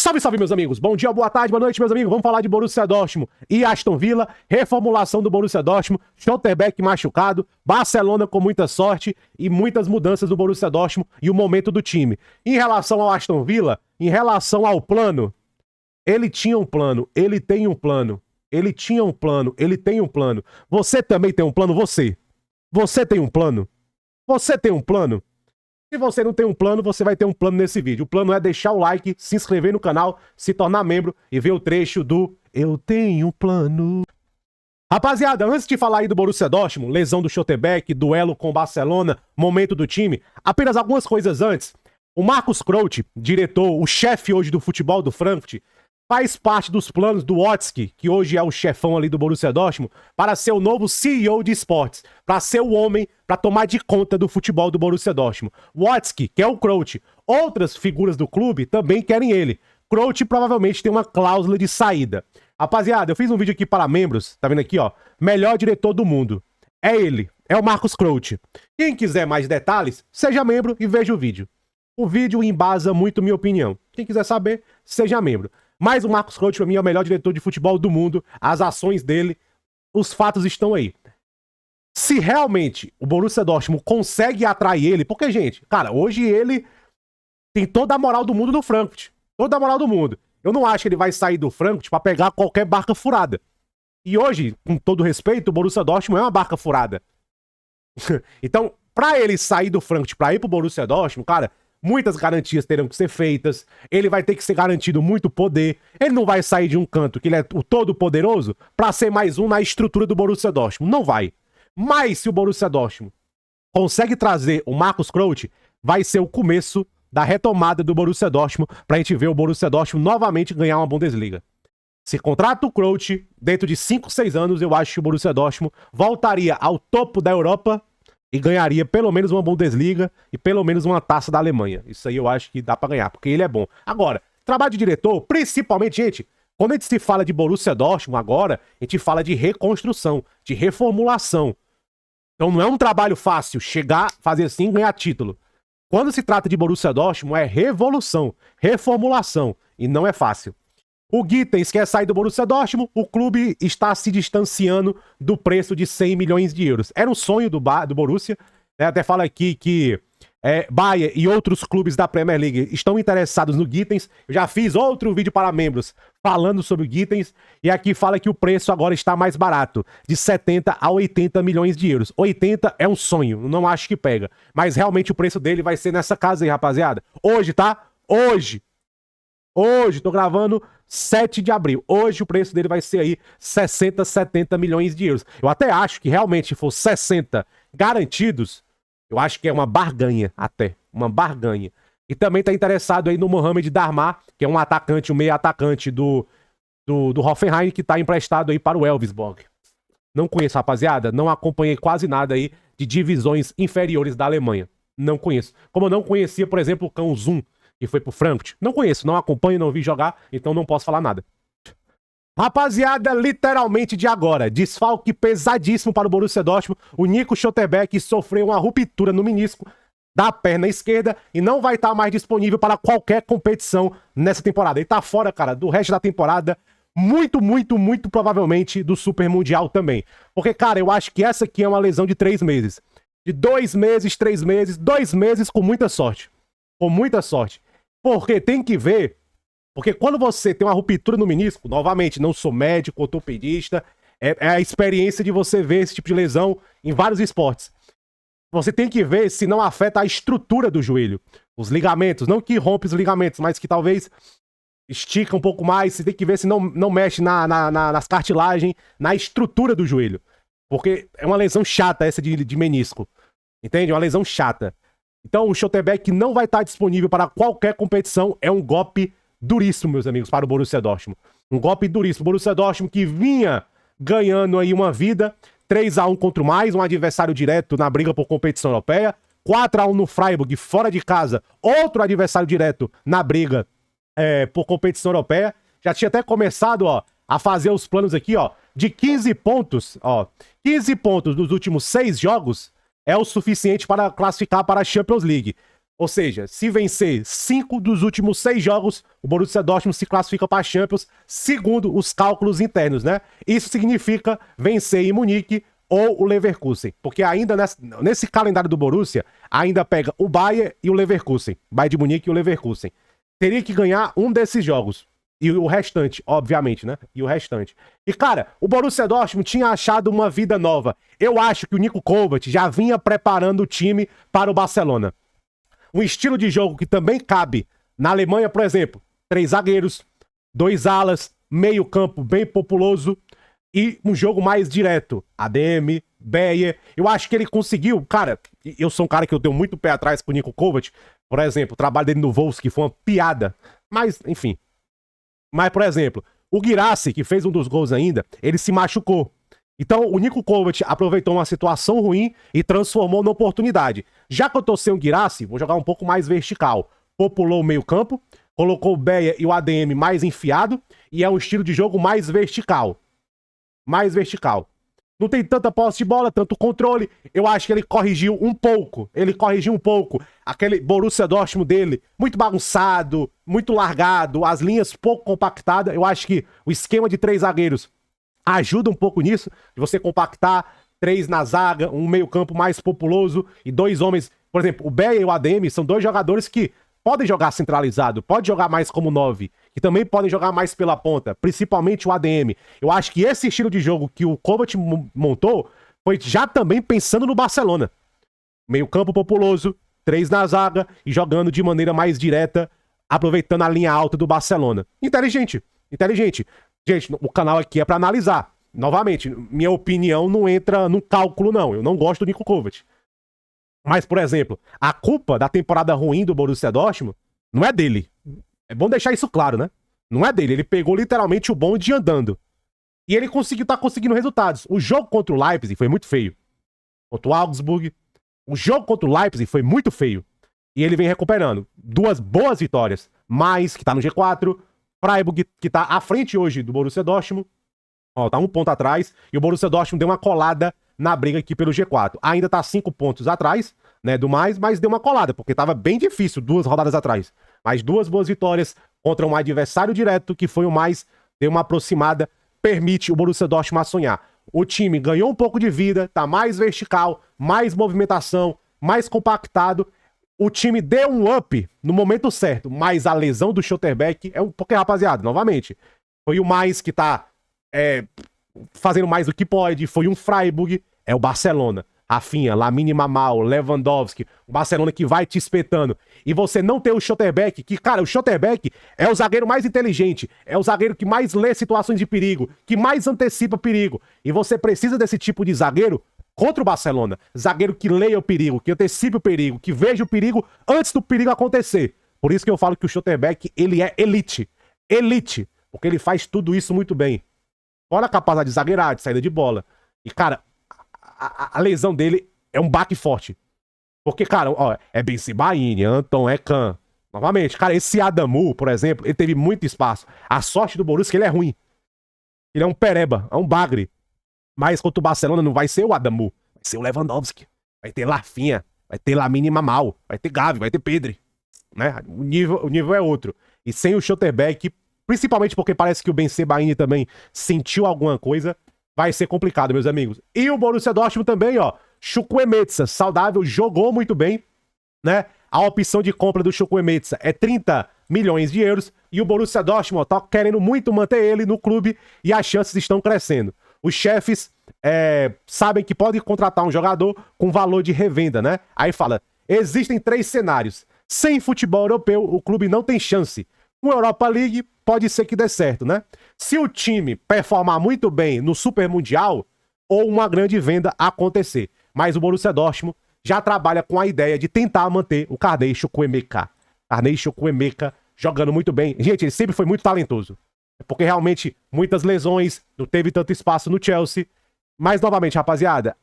Salve, salve, meus amigos. Bom dia, boa tarde, boa noite, meus amigos. Vamos falar de Borussia Dortmund e Aston Villa, reformulação do Borussia Dortmund, Schlotterbeck machucado, Barcelona com muita sorte e muitas mudanças do Borussia Dortmund e o momento do time. Em relação ao Aston Villa, em relação ao plano, ele tinha um plano, ele tem um plano, ele tinha um plano, ele tem um plano. Você também tem um plano, você? Você tem um plano? Você tem um plano? Se você não tem um plano, você vai ter um plano nesse vídeo. O plano é deixar o like, se inscrever no canal, se tornar membro e ver o trecho do Eu Tenho um Plano. Rapaziada, antes de falar aí do Borussia Dortmund, lesão do Schlotterbeck, duelo com o Barcelona, momento do time, apenas algumas coisas antes. O Marcus Krösche, diretor, o chefe hoje do futebol do Frankfurt, faz parte dos planos do Watzke, que hoje é o chefão ali do Borussia Dortmund, para ser o novo CEO de esportes, para ser o homem para tomar de conta do futebol do Borussia Dortmund. Watzke, que é o Krösche. Outras figuras do clube também querem ele. Krösche provavelmente tem uma cláusula de saída. Rapaziada, eu fiz um vídeo aqui para membros, tá vendo aqui, ó? Melhor diretor do mundo. É ele, é o Marcus Krösche. Quem quiser mais detalhes, seja membro e veja o vídeo. O vídeo embasa muito minha opinião. Quem quiser saber, seja membro. Mas o Marcus Krösche, pra mim, é o melhor diretor de futebol do mundo. As ações dele, os fatos estão aí. Se realmente o Borussia Dortmund consegue atrair ele... Porque, gente, cara, hoje ele tem toda a moral do mundo no Frankfurt. Toda a moral do mundo. Eu não acho que ele vai sair do Frankfurt pra pegar qualquer barca furada. E hoje, com todo respeito, o Borussia Dortmund é uma barca furada. Então, pra ele sair do Frankfurt pra ir pro Borussia Dortmund, cara... Muitas garantias terão que ser feitas, ele vai ter que ser garantido muito poder, ele não vai sair de um canto que ele é o todo poderoso pra ser mais um na estrutura do Borussia Dortmund, não vai. Mas se o Borussia Dortmund consegue trazer o Marcus Krösche, vai ser o começo da retomada do Borussia Dortmund pra gente ver o Borussia Dortmund novamente ganhar uma Bundesliga. Se contrata o Krösche, dentro de 5, 6 anos, eu acho que o Borussia Dortmund voltaria ao topo da Europa e ganharia pelo menos uma Bundesliga e pelo menos uma taça da Alemanha. Isso aí eu acho que dá pra ganhar, porque ele é bom. Agora, trabalho de diretor, principalmente, gente, quando a gente se fala de Borussia Dortmund agora, a gente fala de reconstrução, de reformulação. Então não é um trabalho fácil chegar, fazer assim e ganhar título. Quando se trata de Borussia Dortmund, é revolução, reformulação, e não é fácil. O Gittens quer sair do Borussia Dortmund, o clube está se distanciando do preço de 100 milhões de euros. Era um sonho do Borussia, né? Até fala aqui que Bayern e outros clubes da Premier League estão interessados no Gittens. Eu já fiz outro vídeo para membros falando sobre o Gittens, e aqui fala que o preço agora está mais barato, de 70 a 80 milhões de euros. 80 é um sonho, não acho que pega, mas realmente o preço dele vai ser nessa casa aí, rapaziada. Hoje, tá? Hoje, tô gravando 7 de abril. Hoje o preço dele vai ser aí 60, 70 milhões de euros. Eu até acho que realmente, se for 60 garantidos, eu acho que é uma barganha até. Uma barganha. E também tá interessado aí no Mohamed Darmar, que é um atacante, um meio atacante do Hoffenheim, que tá emprestado aí para o Elfsborg. Não conheço, rapaziada. Não acompanhei quase nada aí de divisões inferiores da Alemanha. Não conheço. Como eu não conhecia, por exemplo, o Cão Zoom, que foi pro Frankfurt. Não conheço, não acompanho, não vi jogar, então não posso falar nada. Rapaziada, literalmente de agora, desfalque pesadíssimo para o Borussia Dortmund. O Nico Schlotterbeck sofreu uma ruptura no menisco da perna esquerda e não vai estar mais disponível para qualquer competição nessa temporada. Ele tá fora, cara, do resto da temporada, muito provavelmente do Super Mundial também. Porque, cara, eu acho que essa aqui é uma lesão de 3 meses. De 2 meses, 3 meses, 2 meses com muita sorte. Com muita sorte. Porque tem que ver, porque quando você tem uma ruptura no menisco, novamente, não sou médico, ortopedista, é a experiência de você ver esse tipo de lesão em vários esportes. Você tem que ver se não afeta a estrutura do joelho, os ligamentos, não que rompe os ligamentos, mas que talvez estica um pouco mais, você tem que ver se não mexe nas cartilagens, na estrutura do joelho. Porque é uma lesão chata essa de menisco, entende? É uma lesão chata. Então o Schlotterbeck não vai estar disponível para qualquer competição. É um golpe duríssimo, meus amigos, para o Borussia Dortmund. Um golpe duríssimo. O Borussia Dortmund que vinha ganhando aí uma vida. 3-1 contra o mais, um adversário direto na briga por competição europeia. 4-1 no Freiburg, fora de casa. Outro adversário direto na briga por competição europeia. Já tinha até começado, ó, a fazer os planos aqui, ó, de 15 pontos, ó. 15 pontos nos últimos 6 jogos é o suficiente para classificar para a Champions League. Ou seja, se vencer 5 dos últimos 6 jogos, o Borussia Dortmund se classifica para a Champions, segundo os cálculos internos, né? Isso significa vencer em Munique ou o Leverkusen. Porque ainda nesse calendário do Borussia, ainda pega o Bayern e o Leverkusen. Bayern de Munique e o Leverkusen. Teria que ganhar um desses jogos. E o restante, obviamente, né? E o restante. E, cara, o Borussia Dortmund tinha achado uma vida nova. Eu acho que o Niko Kovac já vinha preparando o time para o Barcelona. Um estilo de jogo que também cabe na Alemanha, por exemplo. 3 zagueiros, 2 alas, meio campo bem populoso e um jogo mais direto. ADM, Bayer. Eu acho que ele conseguiu... Cara, eu sou um cara que eu tenho muito pé atrás com o Niko Kovac. Por exemplo, o trabalho dele no Wolfsburg foi uma piada. Mas, enfim... Mas, por exemplo, o Guirassy, que fez um dos gols ainda, ele se machucou. Então, o Niko Kovac aproveitou uma situação ruim e transformou na oportunidade. Já que eu tô sem o Guirassy, vou jogar um pouco mais vertical. Populou o meio campo, colocou o Bayer e o ADM mais enfiado, e é um estilo de jogo mais vertical. Mais vertical. Não tem tanta posse de bola, tanto controle. Eu acho que ele corrigiu um pouco. Aquele Borussia Dortmund dele, muito bagunçado, muito largado, as linhas pouco compactadas. Eu acho que o esquema de 3 zagueiros ajuda um pouco nisso, de você compactar 3 na zaga, um meio campo mais populoso e 2 homens. Por exemplo, o Bayer e o ADM são 2 jogadores que podem jogar centralizado, pode jogar mais como 9, que também podem jogar mais pela ponta, principalmente o ADM. Eu acho que esse estilo de jogo que o Kovac montou foi já também pensando no Barcelona. Meio campo populoso, 3 na zaga e jogando de maneira mais direta, aproveitando a linha alta do Barcelona. Inteligente. Gente, o canal aqui é pra analisar. Novamente, minha opinião não entra no cálculo, não. Eu não gosto do Niko Kovac. Mas, por exemplo, a culpa da temporada ruim do Borussia Dortmund não é dele. É bom deixar isso claro, né? Não é dele. Ele pegou literalmente o bonde andando. E ele tá conseguindo resultados. O jogo contra o Leipzig foi muito feio. Contra o Augsburg. O jogo contra o Leipzig foi muito feio. E ele vem recuperando. 2 boas vitórias. Mais, que tá no G4. Freiburg, que tá à frente hoje do Borussia Dortmund. Ó, tá 1 ponto atrás. E o Borussia Dortmund deu uma colada na briga aqui pelo G4. Ainda tá 5 pontos atrás, né, do mais, mas deu uma colada, porque tava bem difícil 2 rodadas atrás. Mas 2 boas vitórias contra um adversário direto, que foi o mais, deu uma aproximada, permite o Borussia Dortmund a sonhar. O time ganhou um pouco de vida, tá mais vertical, mais movimentação, mais compactado. O time deu um up no momento certo, mas a lesão do Schlotterbeck é um... Porque, rapaziada, novamente, foi o mais que tá fazendo mais do que pode, foi um Freiburg, é o Barcelona. Rafinha, Lamine Yamal, Lewandowski, o Barcelona que vai te espetando. E você não ter o Schlotterbeck, que, cara, o Schlotterbeck é o zagueiro mais inteligente, é o zagueiro que mais lê situações de perigo, que mais antecipa perigo. E você precisa desse tipo de zagueiro contra o Barcelona. Zagueiro que leia o perigo, que antecipe o perigo, que veja o perigo antes do perigo acontecer. Por isso que eu falo que o Schlotterbeck, ele é elite. Elite. Porque ele faz tudo isso muito bem. Olha a capacidade de zagueirar, de saída de bola. E, cara, a lesão dele é um baque forte. Porque, cara, ó, é Ben Sebaini, Anton Ekan. Novamente, cara, esse Adamu, por exemplo, ele teve muito espaço. A sorte do Borussia é que ele é ruim. Ele é um pereba, é um bagre. Mas contra o Barcelona não vai ser o Adamu. Vai ser o Lewandowski. Vai ter Rafinha. Vai ter Lamine Yamal. Vai ter Gavi, vai ter Pedri. Né? O nível é outro. E sem o Schlotterbeck, principalmente porque parece que o Ben Sebaini também sentiu alguma coisa, vai ser complicado, meus amigos. E o Borussia Dortmund também, ó. Chukwuemeka, saudável, jogou muito bem, né? A opção de compra do Chukwuemeka é 30 milhões de euros e o Borussia Dortmund, ó, tá querendo muito manter ele no clube e as chances estão crescendo. Os chefes sabem que podem contratar um jogador com valor de revenda, né? Aí fala, existem 3 cenários. Sem futebol europeu, o clube não tem chance. Com a Europa League, pode ser que dê certo, né? Se o time performar muito bem no Super Mundial, ou uma grande venda acontecer. Mas o Borussia Dortmund já trabalha com a ideia de tentar manter o Carney Chukwuemeka. Carney Chukwuemeka jogando muito bem. Gente, ele sempre foi muito talentoso. Porque realmente, muitas lesões, não teve tanto espaço no Chelsea. Mas, novamente, rapaziada,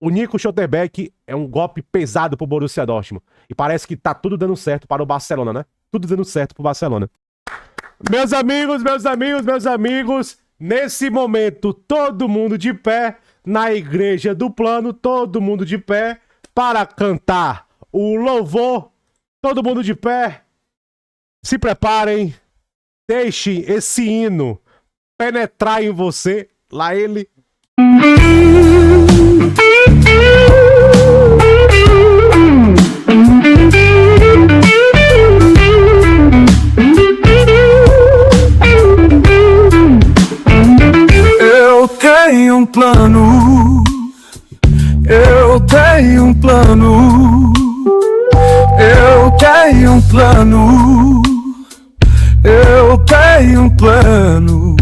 o Nico Schlotterbeck é um golpe pesado pro Borussia Dortmund. E parece que tá tudo dando certo para o Barcelona, né? Tudo dando certo pro Barcelona. Meus amigos, nesse momento, todo mundo de pé, na Igreja do Plano, todo mundo de pé, para cantar o louvor Todo mundo de pé. Se preparem. Deixe esse hino penetrar em você. Lá ele. Eu tenho um plano. Eu tenho um plano. Eu tenho um plano. Eu tenho um plano.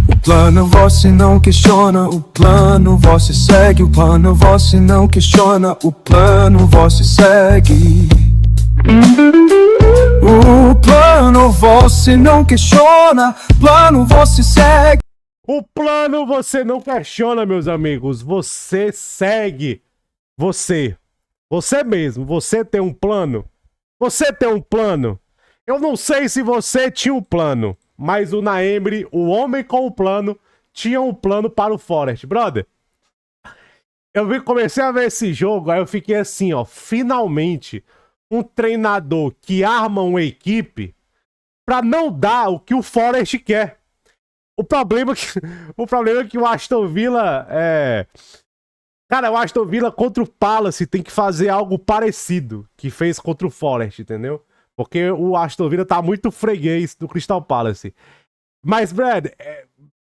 O plano você não questiona. O plano você segue. O plano você não questiona. O plano você segue. O plano você não questiona. Plano você segue. O plano você não questiona, meus amigos. Você segue. Você mesmo. Você tem um plano. Você tem um plano. Eu não sei se você tinha um plano, mas o Naemri, o homem com o plano, tinha um plano para o Forest. Brother, comecei a ver esse jogo, aí eu fiquei assim, ó. Finalmente, um treinador que arma uma equipe pra não dar o que o Forest quer. O problema é que o Aston Villa Cara, o Aston Villa contra o Palace tem que fazer algo parecido que fez contra o Forest, entendeu? Porque o Aston Villa tá muito freguês do Crystal Palace. Mas, Brad,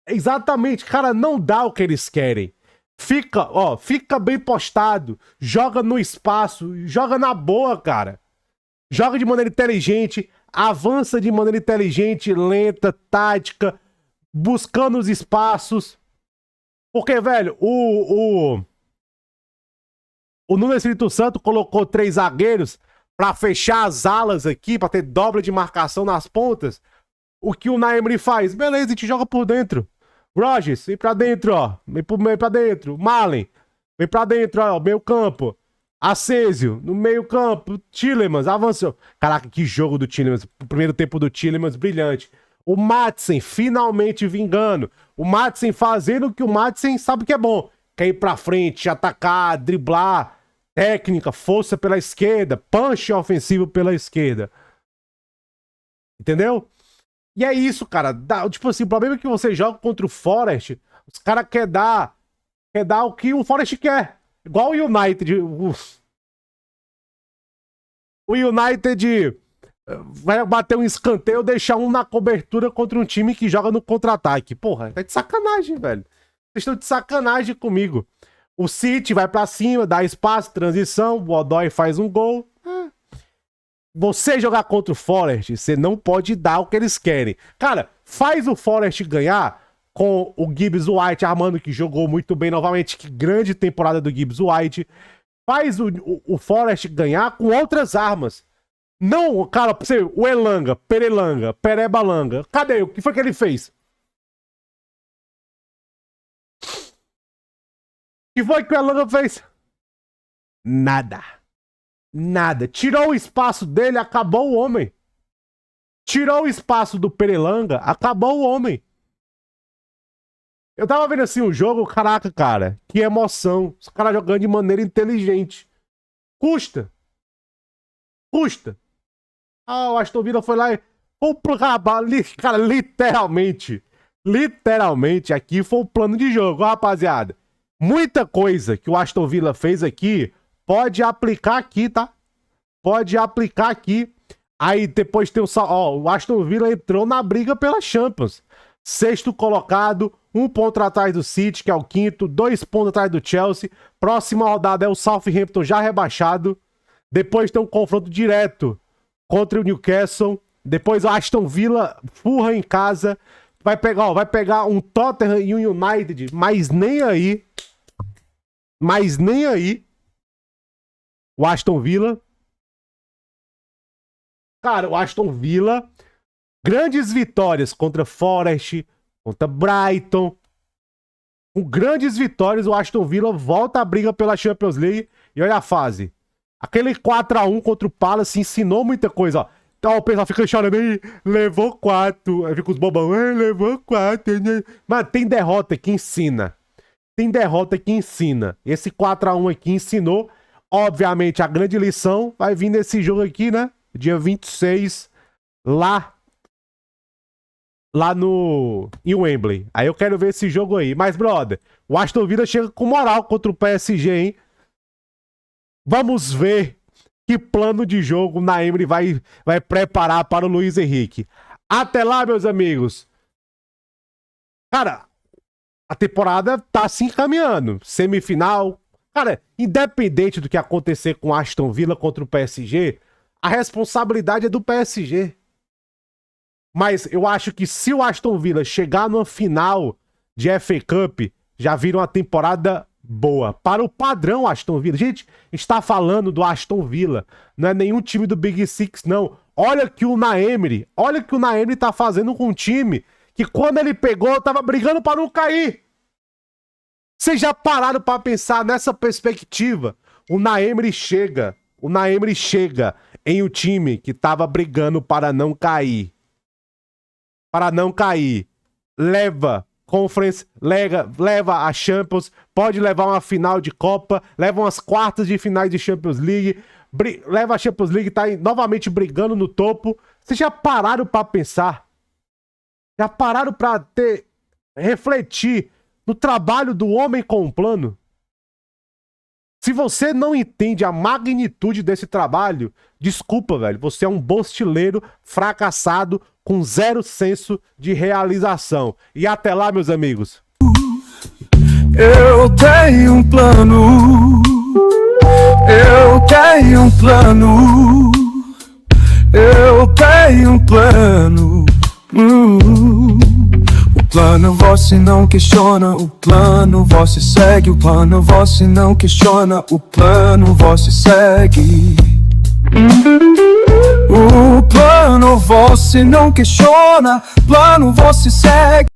exatamente, cara, não dá o que eles querem. Fica bem postado, joga no espaço, joga na boa, cara. Joga de maneira inteligente, avança de maneira inteligente, lenta, tática, buscando os espaços. Porque, velho, o Nuno Espírito Santo colocou 3 zagueiros pra fechar as alas aqui, pra ter dobra de marcação nas pontas. O que o Naemri faz? Beleza, a gente joga por dentro. Rogers, vem pra dentro, ó. Vem pra dentro. Malen, vem pra dentro, ó. Meio campo. Asensio, no meio campo. Tielemans, avançou. Caraca, que jogo do Tielemans. O primeiro tempo do Tielemans, brilhante. O Madsen, finalmente vingando. O Madsen fazendo o que o Madsen sabe que é bom. Quer ir pra frente, atacar, driblar. Técnica, força pela esquerda. Punch ofensivo pela esquerda. Entendeu? E é isso, cara. Tipo assim, o problema é que você joga contra o Forest, os caras querem dar o que o Forest quer. Igual o United. O United vai bater um escanteio, deixar um na cobertura contra um time que joga no contra-ataque. Porra, tá de sacanagem, velho. Vocês estão de sacanagem comigo. O City vai pra cima, dá espaço, transição, o Odoi faz um gol. Você jogar contra o Forest, você não pode dar o que eles querem. Cara, faz o Forest ganhar com o Gibbs White armando, que jogou muito bem novamente. Que grande temporada do Gibbs White. Faz o Forest ganhar com outras armas. Não, cara, pra você, o Elanga, Perelanga, Perebalanga. Cadê? O que foi que ele fez? O que foi que o Elanga fez? Nada. Nada. Tirou o espaço dele, acabou o homem. Tirou o espaço do Perelanga, acabou o homem. Eu tava vendo assim o jogo, caraca, cara. Que emoção. Os caras jogando de maneira inteligente. Custa. Custa. Ah, o Aston Villa foi lá e... Cara, literalmente. Literalmente, aqui foi o plano de jogo, rapaziada. Muita coisa que o Aston Villa fez aqui... Pode aplicar aqui, tá? Pode aplicar aqui. Aí depois tem o Aston Villa entrou na briga pela Champions. 6º colocado, 1 ponto atrás do City, que é o 5º, 2 pontos atrás do Chelsea. Próxima rodada é o Southampton já rebaixado. Depois tem um confronto direto contra o Newcastle. Depois o Aston Villa, Fulham em casa. Vai pegar um Tottenham e um United, mas nem aí. Mas nem aí. O Aston Villa. Cara, o Aston Villa. Grandes vitórias contra Forest, contra Brighton. Com grandes vitórias, o Aston Villa volta à briga pela Champions League. E olha a fase. Aquele 4-1 contra o Palace ensinou muita coisa, ó. Então o pessoal fica chorando aí, levou 4. Aí fica os bobão, levou 4. Né? Mas tem derrota que ensina. Tem derrota que ensina. Esse 4-1 aqui ensinou. Obviamente, a grande lição vai vir nesse jogo aqui, né? Dia 26, lá em Wembley. Aí eu quero ver esse jogo aí. Mas, brother, o Aston Villa chega com moral contra o PSG, hein? Vamos ver que plano de jogo o Unai Emery vai preparar para o Luiz Henrique. Até lá, meus amigos. Cara, a temporada tá se encaminhando. Semifinal. Cara, independente do que acontecer com o Aston Villa contra o PSG, a responsabilidade é do PSG. Mas eu acho que se o Aston Villa chegar numa final de FA Cup, já vira uma temporada boa. Para o padrão Aston Villa. Gente, está falando do Aston Villa. Não é nenhum time do Big Six, não. Olha que o Unai Emery tá fazendo com um time que quando ele pegou, tava brigando para não cair. Vocês já pararam para pensar nessa perspectiva? O Unai Emery chega em um time que tava brigando para não cair. Leva Conference, leva a Champions, pode levar uma final de Copa, leva umas quartas de finais de Champions League, leva a Champions League, tá novamente brigando no topo. Vocês já pararam para pensar? Já pararam para refletir no trabalho do homem com um plano? Se você não entende a magnitude desse trabalho, desculpa, velho. Você é um bostileiro fracassado com zero senso de realização. E até lá, meus amigos. Eu tenho um plano. Eu tenho um plano. Eu tenho um plano. O plano você não questiona, o plano você segue, o plano você não questiona, o plano você segue. O plano você não questiona, plano você segue.